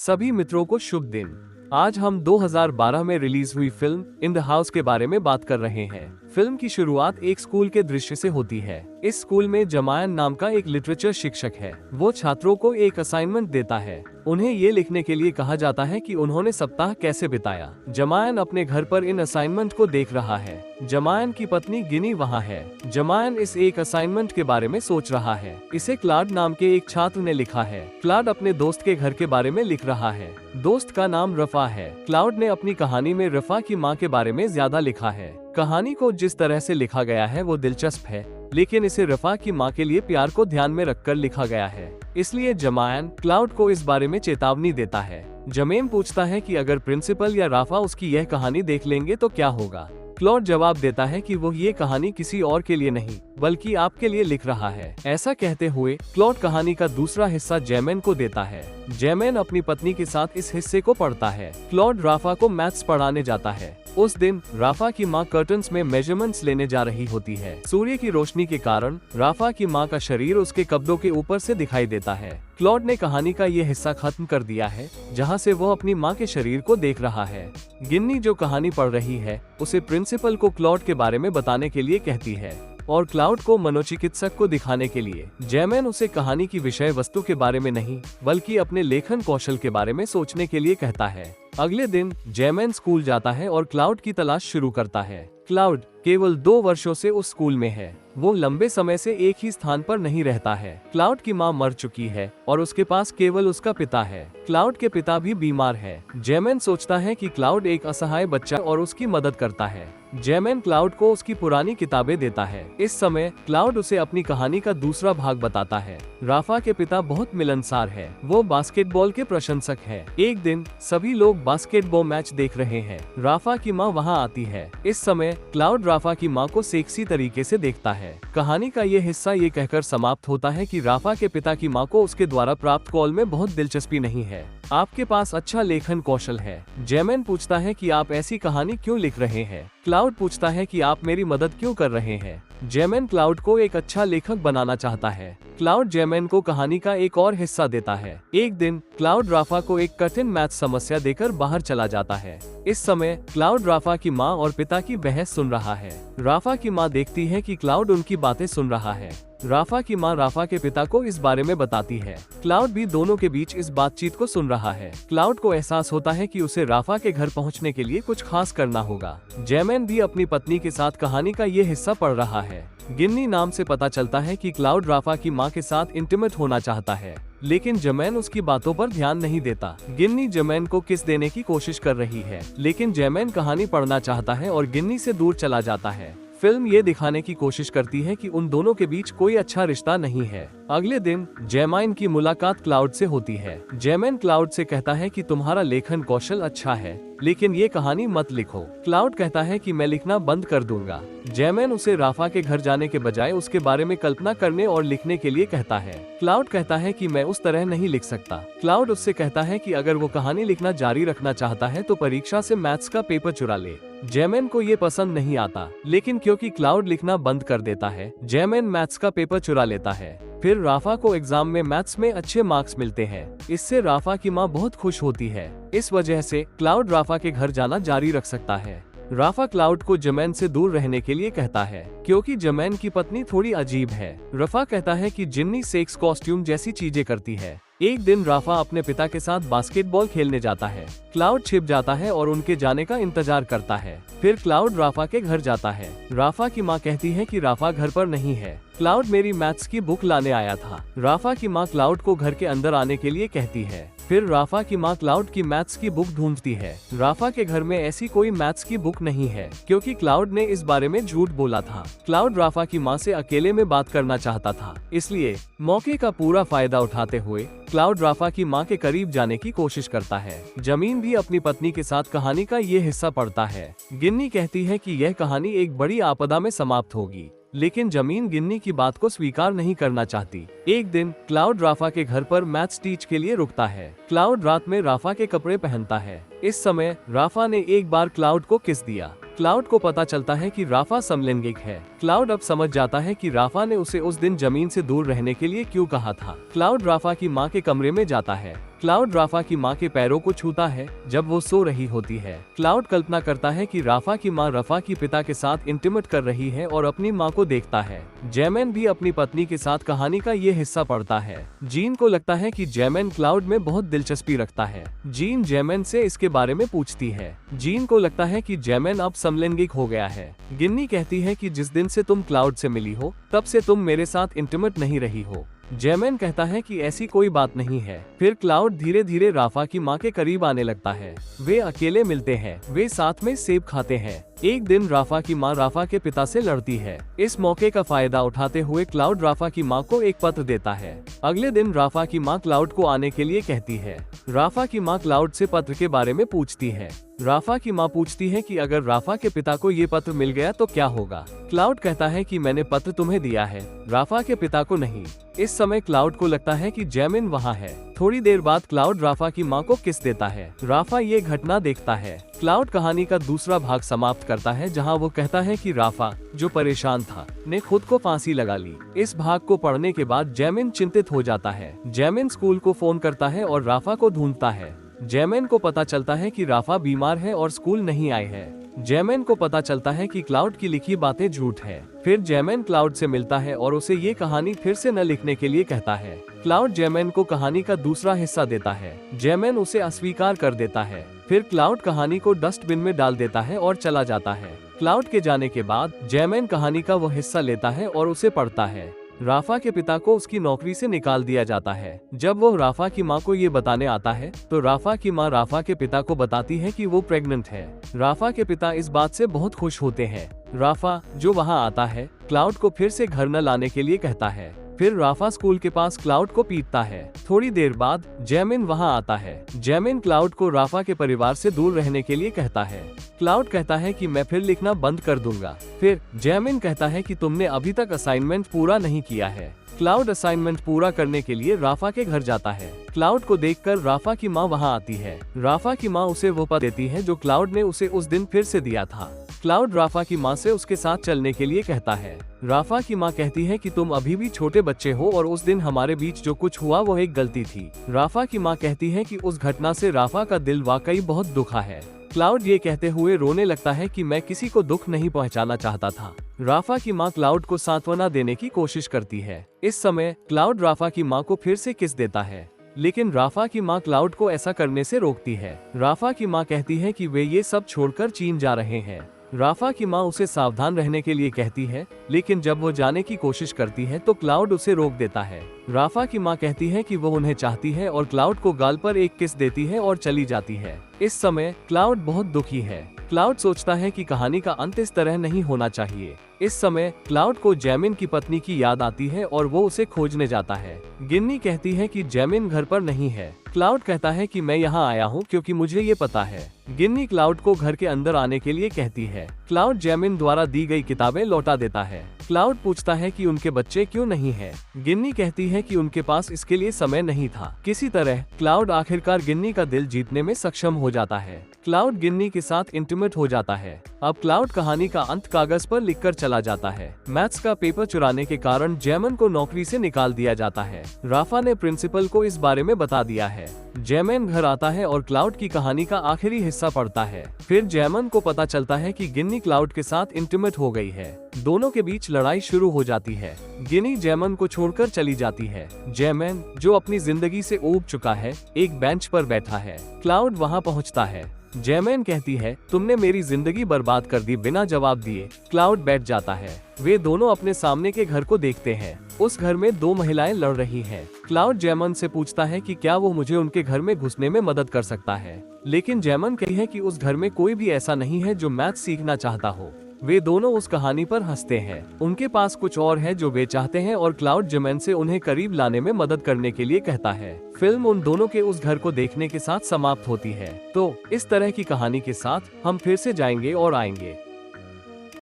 सभी मित्रों को शुभ दिन। आज हम 2012 में रिलीज हुई फिल्म इन द हाउस के बारे में बात कर रहे हैं। फिल्म की शुरुआत एक स्कूल के दृश्य से होती है। इस स्कूल में जमायन नाम का एक लिटरेचर शिक्षक है। वो छात्रों को एक असाइनमेंट देता है। उन्हें ये लिखने के लिए कहा जाता है कि उन्होंने सप्ताह कैसे बिताया। जमायन अपने घर पर इन असाइनमेंट को देख रहा है। जमायन की पत्नी गिनी वहाँ है। जमायन इस एक असाइनमेंट के बारे में सोच रहा है। इसे क्लाउड नाम के एक छात्र ने लिखा है। क्लाउड अपने दोस्त के घर के बारे में लिख रहा है। दोस्त का नाम रफा है। क्लाउड ने अपनी कहानी में रफा की माँ के बारे में ज्यादा लिखा है। कहानी को जिस तरह से लिखा गया है वो दिलचस्प है, लेकिन इसे रफा की माँ के लिए प्यार को ध्यान में रखकर लिखा गया है। इसलिए जमायन क्लाउड को इस बारे में चेतावनी देता है। जमेम पूछता है कि अगर प्रिंसिपल या राफा उसकी यह कहानी देख लेंगे तो क्या होगा। क्लाउड जवाब देता है कि वो ये कहानी किसी और के लिए नहीं बल्कि आपके लिए लिख रहा है। ऐसा कहते हुए क्लाउड कहानी का दूसरा हिस्सा जैमेन को देता है। जैमेन अपनी पत्नी के साथ इस हिस्से को पढ़ता है। क्लाउड राफा को मैथ्स पढ़ाने जाता है। उस दिन राफा की माँ कर्टन्स में मेजरमेंट्स लेने जा रही होती है। सूर्य की रोशनी के कारण राफा की माँ का शरीर उसके कपड़ों के ऊपर से दिखाई देता है। क्लाउड ने कहानी का ये हिस्सा खत्म कर दिया है जहाँ से वो अपनी माँ के शरीर को देख रहा है। गिन्नी जो कहानी पढ़ रही है उसे प्रिंसिपल को क्लाउड के बारे में बताने के लिए कहती है और क्लाउड को मनोचिकित्सक को दिखाने के लिए। जैमेन उसे कहानी की विषय वस्तु के बारे में नहीं बल्कि अपने लेखन कौशल के बारे में सोचने के लिए कहता है। अगले दिन जैमेन स्कूल जाता है और क्लाउड की तलाश शुरू करता है। क्लाउड केवल 2 वर्षों से उस स्कूल में है। वो लंबे समय से एक ही स्थान पर नहीं रहता है। क्लाउड की माँ मर चुकी है और उसके पास केवल उसका पिता है। क्लाउड के पिता भी बीमार है। जैमेन सोचता है कि क्लाउड एक असहाय बच्चा और उसकी मदद करता है। जैमेन क्लाउड को उसकी पुरानी किताबें देता है। इस समय क्लाउड उसे अपनी कहानी का दूसरा भाग बताता है। राफा के पिता बहुत मिलनसार है। वो बास्केटबॉल के प्रशंसक है। एक दिन सभी लोग बास्केटबॉल मैच देख रहे हैं। राफा की माँ वहाँ आती है। इस समय क्लाउड राफा की माँ को सेक्सी तरीके से देखता है। कहानी का ये हिस्सा ये कहकर समाप्त होता है कि राफा के पिता की माँ को उसके द्वारा प्राप्त कॉल में बहुत दिलचस्पी नहीं है। आपके पास अच्छा लेखन कौशल है। जैमेन पूछता है कि आप ऐसी कहानी क्यों लिख रहे हैं। क्लाउड पूछता है कि आप मेरी मदद क्यों कर रहे हैं। जैमेन क्लाउड को एक अच्छा लेखक बनाना चाहता है। क्लाउड जैमेन को कहानी का एक और हिस्सा देता है। एक दिन क्लाउड राफा को एक कठिन मैथ समस्या देकर बाहर चला जाता है। इस समय क्लाउड राफा की माँ और पिता की बहस सुन रहा है। राफा की माँ देखती है कि क्लाउड उनकी बातें सुन रहा है। राफा की माँ राफा के पिता को इस बारे में बताती है। क्लाउड भी दोनों के बीच इस बातचीत को सुन रहा है। क्लाउड को एहसास होता है कि उसे राफा के घर पहुंचने के लिए कुछ खास करना होगा। जैमेन भी अपनी पत्नी के साथ कहानी का ये हिस्सा पढ़ रहा है। गिन्नी नाम से पता चलता है कि क्लाउड राफा की माँ के साथ इंटीमेट होना चाहता है, लेकिन जैमेन उसकी बातों पर ध्यान नहीं देता। गिन्नी जैमेन को किस देने की कोशिश कर रही है, लेकिन जैमेन कहानी पढ़ना चाहता है और गिन्नी से दूर चला जाता है। फिल्म ये दिखाने की कोशिश करती है कि उन दोनों के बीच कोई अच्छा रिश्ता नहीं है। अगले दिन जैमाइन की मुलाकात क्लाउड से होती है। जैमेन क्लाउड से कहता है कि तुम्हारा लेखन कौशल अच्छा है, लेकिन ये कहानी मत लिखो। क्लाउड कहता है कि मैं लिखना बंद कर दूंगा। जैमेन उसे राफा के घर जाने के बजाय उसके बारे में कल्पना करने और लिखने के लिए कहता है। क्लाउड कहता है कि मैं उस तरह नहीं लिख सकता। क्लाउड उससे कहता है कि अगर वो कहानी लिखना जारी रखना चाहता है तो परीक्षा से मैथ्स का पेपर चुरा ले। जैमेन को ये पसंद नहीं आता, लेकिन क्योंकि क्लाउड लिखना बंद कर देता है, जैमेन मैथ्स का पेपर चुरा लेता है। फिर राफा को एग्जाम में मैथ्स में अच्छे मार्क्स मिलते हैं। इससे राफा की माँ बहुत खुश होती है। इस वजह से क्लाउड राफा के घर जाना जारी रख सकता है। राफा क्लाउड को जमैन से दूर रहने के लिए कहता है, क्योंकि जमैन की पत्नी थोड़ी अजीब है। रफा कहता है कि जिन्नी सेक्स कॉस्ट्यूम जैसी चीजें करती है। एक दिन राफा अपने पिता के साथ बास्केटबॉल खेलने जाता है। क्लाउड छिप जाता है और उनके जाने का इंतजार करता है। फिर क्लाउड राफा के घर जाता है। राफा की माँ कहती है कि राफा घर पर नहीं है। क्लाउड मेरी मैथ्स की बुक लाने आया था। राफा की माँ क्लाउड को घर के अंदर आने के लिए कहती है। फिर राफा की माँ क्लाउड की मैथ्स की बुक ढूंढती है। राफा के घर में ऐसी कोई मैथ्स की बुक नहीं है, क्योंकि क्लाउड ने इस बारे में झूठ बोला था। क्लाउड राफा की माँ से अकेले में बात करना चाहता था, इसलिए मौके का पूरा फायदा उठाते हुए क्लाउड राफा की माँ के करीब जाने की कोशिश करता है। जमीन भी अपनी पत्नी के साथ कहानी का ये हिस्सा पढ़ता है। गिन्नी कहती है कि यह कहानी एक बड़ी आपदा में समाप्त होगी, लेकिन जमीन गिन्नी की बात को स्वीकार नहीं करना चाहती। एक दिन क्लाउड राफा के घर पर मैथ्स टीच के लिए रुकता है। क्लाउड रात में राफा के कपड़े पहनता है। इस समय राफा ने एक बार क्लाउड को किस दिया। क्लाउड को पता चलता है कि राफा समलैंगिक है। क्लाउड अब समझ जाता है कि राफा ने उसे उस दिन जमीन से दूर रहने के लिए क्यों कहा था। क्लाउड राफा की माँ के कमरे में जाता है। क्लाउड राफा की माँ के पैरों को छूता है जब वो सो रही होती है। क्लाउड कल्पना करता है कि राफा की माँ राफा की पिता के साथ इंटीमेट कर रही है और अपनी माँ को देखता है। जैमैन भी अपनी पत्नी के साथ कहानी का ये हिस्सा पढ़ता है। जीन को लगता है कि जैमैन क्लाउड में बहुत दिलचस्पी रखता है। जीन जैमैन से इसके बारे में पूछती है। जीन को लगता है कि जैमैन अब समलैंगिक हो गया है। गिन्नी कहती है कि जिस दिन से तुम क्लाउड से मिली हो तब से तुम मेरे साथ इंटीमेट नहीं रही हो। जैमैन कहता है कि ऐसी कोई बात नहीं है। फिर क्लाउड धीरे धीरे राफा की माँ के करीब आने लगता है। वे अकेले मिलते हैं। वे साथ में सेब खाते हैं। एक दिन राफा की माँ राफा के पिता से लड़ती है। इस मौके का फायदा उठाते हुए क्लाउड राफा की माँ को एक पत्र देता है। अगले दिन राफा की माँ क्लाउड को आने के लिए कहती है। राफा की माँ क्लाउड से पत्र के बारे में पूछती है। राफा की माँ पूछती है कि अगर राफा के पिता को ये पत्र मिल गया तो क्या होगा। क्लाउड कहता है कि मैंने पत्र तुम्हें दिया है, राफा के पिता को नहीं। इस समय क्लाउड को लगता है कि जैमिन वहाँ है। थोड़ी देर बाद क्लाउड राफा की माँ को किस देता है। राफा ये घटना देखता है। क्लाउड कहानी का दूसरा भाग समाप्त करता है जहाँ वो कहता है कि राफा, जो परेशान था, ने खुद को फांसी लगा ली। इस भाग को पढ़ने के बाद जैमिन चिंतित हो जाता है। जैमिन स्कूल को फोन करता है और राफा को ढूंढता है। जैमिन को पता चलता है कि राफा बीमार है और स्कूल नहीं आए है। जैमिन को पता चलता है कि क्लाउड की लिखी बातें झूठ है। फिर जैमिन क्लाउड से मिलता है और उसे ये कहानी फिर से न लिखने के लिए कहता है। क्लाउड जैमिन को कहानी का दूसरा हिस्सा देता है। जैमिन उसे अस्वीकार कर देता है। फिर क्लाउड कहानी को डस्टबिन में डाल देता है और चला जाता है। क्लाउड के जाने के बाद जैमिन कहानी का वो हिस्सा लेता है और उसे पढ़ता है। राफा के पिता को उसकी नौकरी से निकाल दिया जाता है। जब वो राफा की माँ को ये बताने आता है तो राफा की माँ राफा के पिता को बताती है कि वो प्रेग्नेंट है। राफा के पिता इस बात से बहुत खुश होते हैं। राफा, जो वहाँ आता है, क्लाउड को फिर से घर न लाने के लिए कहता है। फिर राफा स्कूल के पास क्लाउड को पीटता है। थोड़ी देर बाद जैमिन वहाँ आता है। जैमिन क्लाउड को राफा के परिवार से दूर रहने के लिए कहता है। क्लाउड कहता है कि मैं फिर लिखना बंद कर दूंगा। फिर जैमिन कहता है कि तुमने अभी तक असाइनमेंट पूरा नहीं किया है। क्लाउड असाइनमेंट पूरा करने के लिए राफा के घर जाता है। क्लाउड को देखकर राफा की माँ वहाँ आती है। राफा की माँ उसे वो पत्र देती है जो क्लाउड ने उसे उस दिन फिर से दिया था। क्लाउड राफा की माँ से उसके साथ चलने के लिए कहता है। राफा की माँ कहती है कि तुम अभी भी छोटे बच्चे हो और उस दिन हमारे बीच जो कुछ हुआ वो एक गलती थी। राफा की माँ कहती है कि उस घटना से राफा का दिल वाकई बहुत दुखा है। क्लाउड ये कहते हुए रोने लगता है कि मैं किसी को दुख नहीं पहुंचाना चाहता था। राफा की माँ क्लाउड को सांत्वना देने की कोशिश करती है। इस समय क्लाउड राफा की माँ को फिर से किस देता है, लेकिन राफा की माँ क्लाउड को ऐसा करने से रोकती है। राफा की माँ कहती है कि वे ये सब छोड़कर चीन जा रहे हैं। राफा की माँ उसे सावधान रहने के लिए कहती है, लेकिन जब वो जाने की कोशिश करती है तो क्लाउड उसे रोक देता है। राफा की माँ कहती है कि वो उन्हें चाहती है और क्लाउड को गाल पर एक किस देती है और चली जाती है। इस समय क्लाउड बहुत दुखी है। क्लाउड सोचता है कि कहानी का अंत इस तरह नहीं होना चाहिए। इस समय क्लाउड को जैमिन की पत्नी की याद आती है और वो उसे खोजने जाता है। गिन्नी कहती है कि जैमिन घर पर नहीं है। क्लाउड कहता है कि मैं यहाँ आया हूँ क्योंकि मुझे ये पता है। गिन्नी क्लाउड को घर के अंदर आने के लिए कहती है। क्लाउड जैमिन द्वारा दी गई किताबें लौटा देता है। क्लाउड पूछता है कि उनके बच्चे क्यों नहीं हैं। गिन्नी कहती है कि उनके पास इसके लिए समय नहीं था। किसी तरह क्लाउड आखिरकार गिन्नी का दिल जीतने में सक्षम हो जाता है। क्लाउड गिन्नी के साथ इंटीमेट हो जाता है। अब क्लाउड कहानी का अंत कागज पर लिखकर चला जाता है। मैथ्स का पेपर चुराने के कारण जैमिन को नौकरी से निकाल दिया जाता है। राफा ने प्रिंसिपल को इस बारे में बता दिया है। जैमिन घर आता है और क्लाउड की कहानी का आखिरी हिस्सा पढ़ता है। फिर जैमिन को पता चलता है कि गिन्नी क्लाउड के साथ इंटीमेट हो गई है। दोनों के बीच लड़ाई शुरू हो जाती है। गिन्नी जैमिन को छोड़कर चली जाती है। जैमिन, जो अपनी जिंदगी से ऊब चुका है, एक बेंच पर बैठा है। क्लाउड वहां पहुंचता है। जैमिन कहती है, तुमने मेरी जिंदगी बर्बाद कर दी बिना जवाब दिए। क्लाउड बैठ जाता है। वे दोनों अपने सामने के घर को देखते हैं। उस घर में दो महिलाएं लड़ रही हैं। क्लाउड जैमिन से पूछता है कि क्या वो मुझे उनके घर में घुसने में मदद कर सकता है, लेकिन जैमिन कहती है कि उस घर में कोई भी ऐसा नहीं है जो मैथ सीखना चाहता हो। वे दोनों उस कहानी पर हंसते हैं। उनके पास कुछ और है जो वे चाहते हैं और क्लाउड जैमिन से उन्हें करीब लाने में मदद करने के लिए कहता है। फिल्म उन दोनों के उस घर को देखने के साथ समाप्त होती है। तो इस तरह की कहानी के साथ हम फिर से जाएंगे और आएंगे।